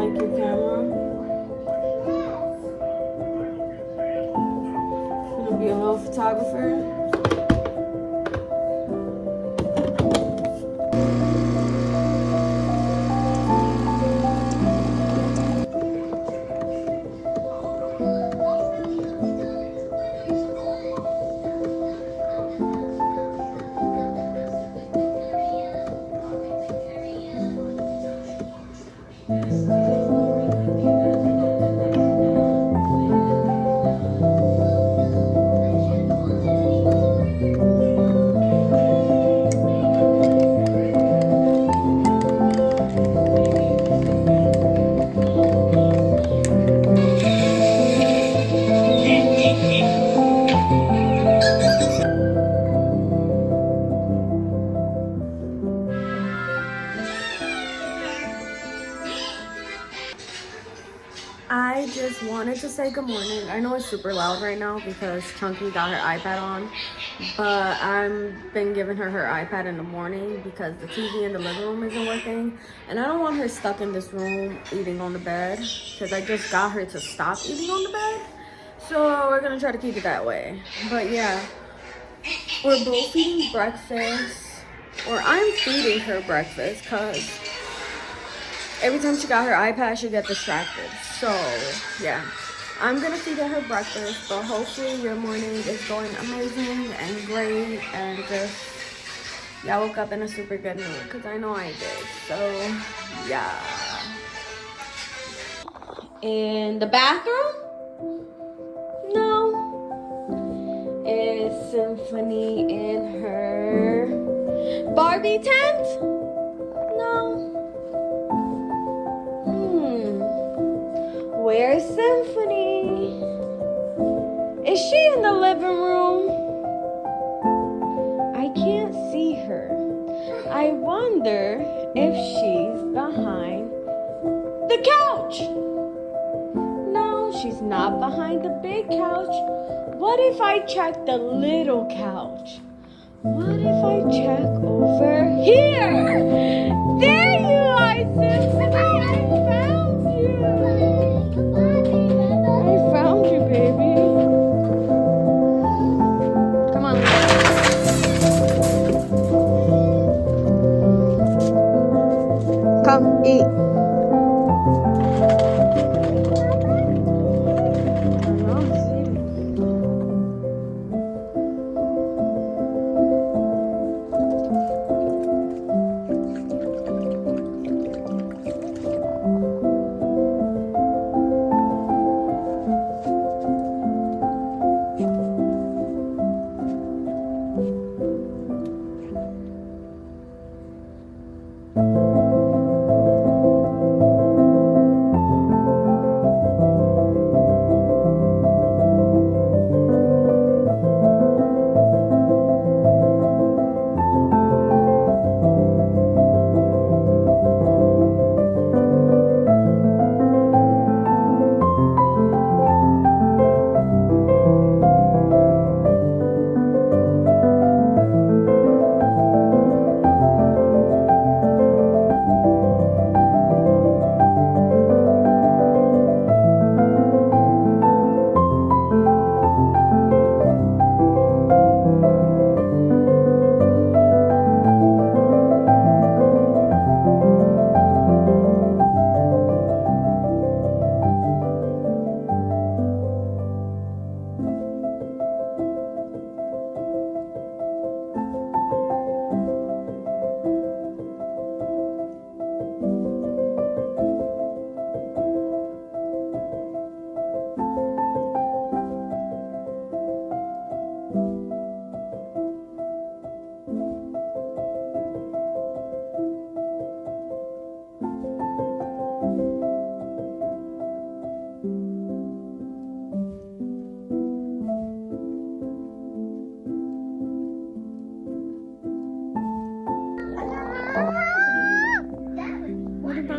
Thank you, camera. I'm gonna be a little photographer. I just wanted to say good morning. I know it's super loud right now because Chunky got her iPad on, but I've been giving her her iPad in the morning because the TV in the living room isn't working, and I don't want her stuck in this room eating on the bed because I just got her to stop eating on the bed, so we're gonna try to keep it that way. But yeah, we're both eating breakfast, or I'm feeding her breakfast because every time she got her iPad, she'd get distracted. So, yeah. I'm gonna feed her breakfast, but hopefully your morning is going amazing and great, and just, y'all woke up in a super good mood, because I know I did. So, yeah. In the bathroom? No. Is Symphony in her Barbie tent? No. Where's Symphony? Is she in the living room? I can't see her. I wonder if she's behind the couch. No, she's not behind the big couch. What if I check the little couch? What if I check over here? There you are, Symphony. I found you, baby. Come on. Come, eat.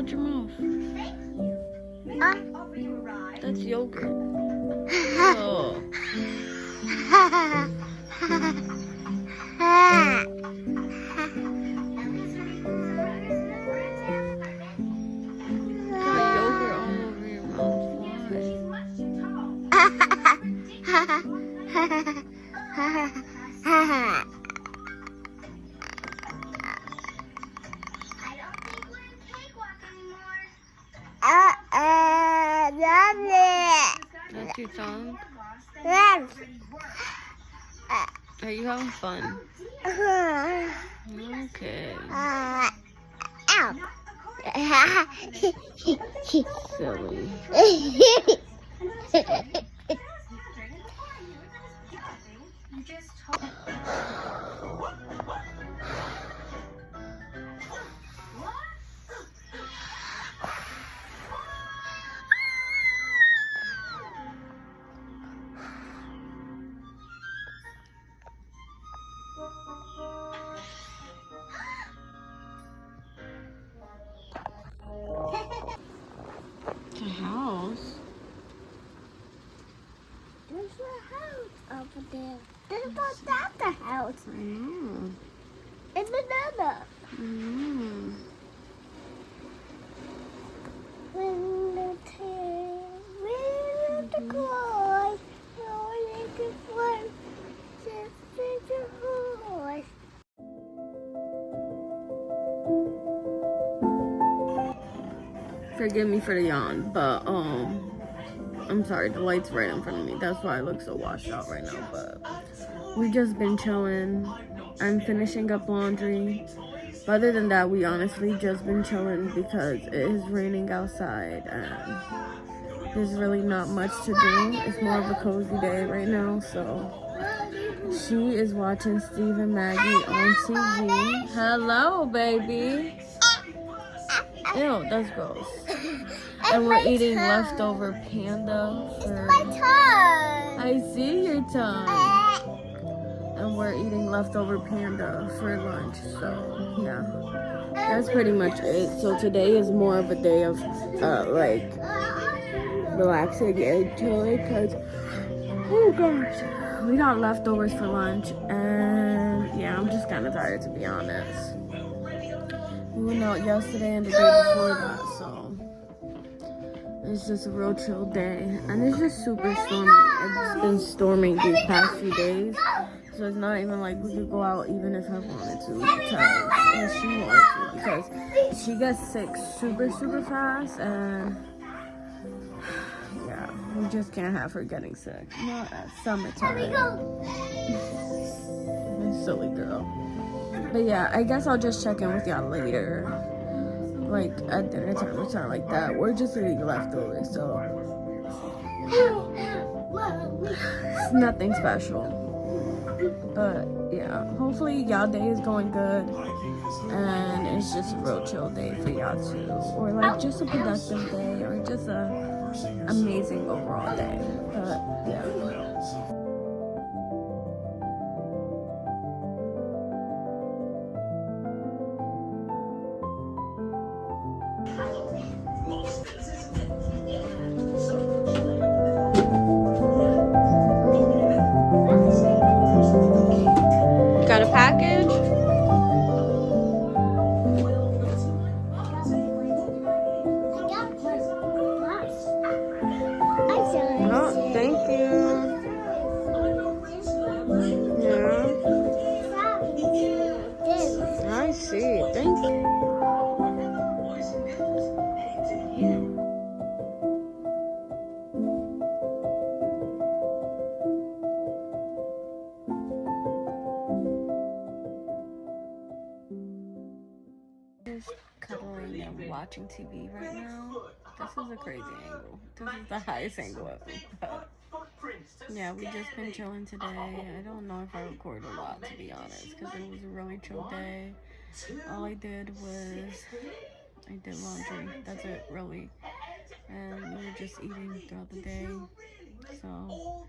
Your mouth. That's yogurt. Oh. Got yogurt That's your song? Yes. Are you having fun? Okay. Ow. Silly. The house? There's a house over there. There's not the house. I know. It's another. Mm. When the tail, when the cry, no one can fly, just the horse. Forgive me for the yawn, but I'm sorry, the light's right in front of me. That's why I look so washed out right now. But we just been chilling. I'm finishing up laundry. But other than that, we honestly just been chilling because it is raining outside and there's really not much to do. It's more of a cozy day right now. So she is watching Steve and Maggie on TV. Hello, baby. Ew, that's gross. And we're eating leftover panda for... My tongue. I see your tongue. And we're eating leftover panda for lunch. So, yeah. That's pretty much it. So today is more of a day of, like, relaxing and chilling. Because, oh gosh. We got leftovers for lunch. And, yeah, I'm just kind of tired, to be honest. We went out yesterday and the day before that, so it's just a real chill day. And it's just super stormy. It's been storming these past few days, so it's not even like we could go out even if I wanted to, because she wanted to, because she gets sick super fast, and yeah, we just can't have her getting sick. Not at summertime. Silly girl. But yeah, I guess I'll just check in with y'all later. Like at dinner time or something like that. We're just eating leftovers, so it's nothing special. But yeah, hopefully y'all day is going good. And it's just a real chill day for y'all too. Or like just a productive day, or just a amazing overall day. But yeah. Got a package? Oh, thank you. Yeah. I see. Thank you. Just cuddling and watching TV right now. This is a crazy angle. This is the highest angle ever. But yeah, we just been chilling today. I don't know if I recorded a lot, to be honest, because it was a really chill day. All I did was I did laundry. That's it, really. And we were just eating throughout the day. So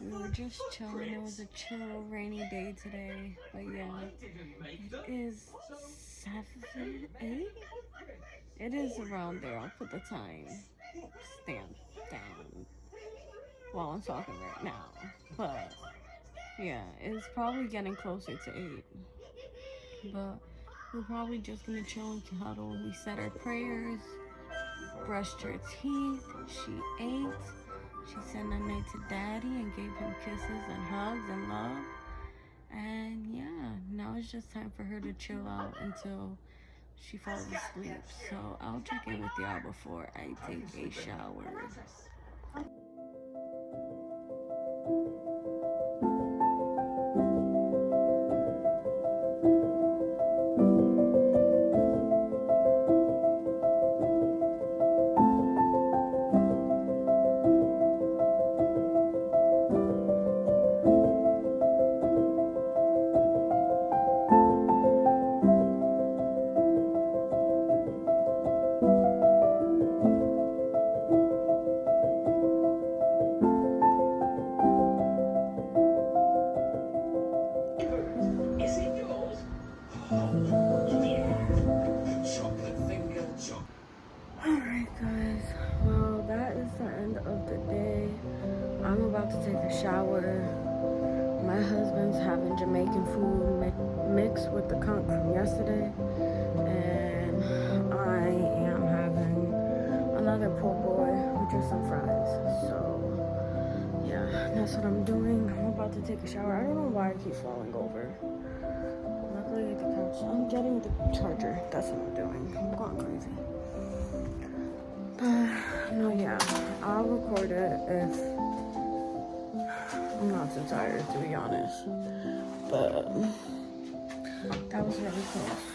we were just chilling. It was a chill, rainy day today. But yeah, it is 7, 8? It is around there. I'll put the time stamp down while I'm talking right now. But yeah, it's probably getting closer to 8. But we're probably just gonna chill and cuddle. We said our prayers, brushed her teeth, she ate. She said night to daddy and gave him kisses and hugs and love. And yeah, now it's just time for her to chill out until she falls asleep. So I'll check in with y'all before I take a shower. shower. My husband's having Jamaican food mixed with the conch from yesterday. And I am having another po' boy with just some fries. So, yeah, that's what I'm doing. I'm about to take a shower. I don't know why I keep falling over. Luckily, the couch. I'm getting the charger. That's what I'm doing. I'm going crazy. But, no, yeah. I'll record it if I'm not too tired, to be honest. But that was really close.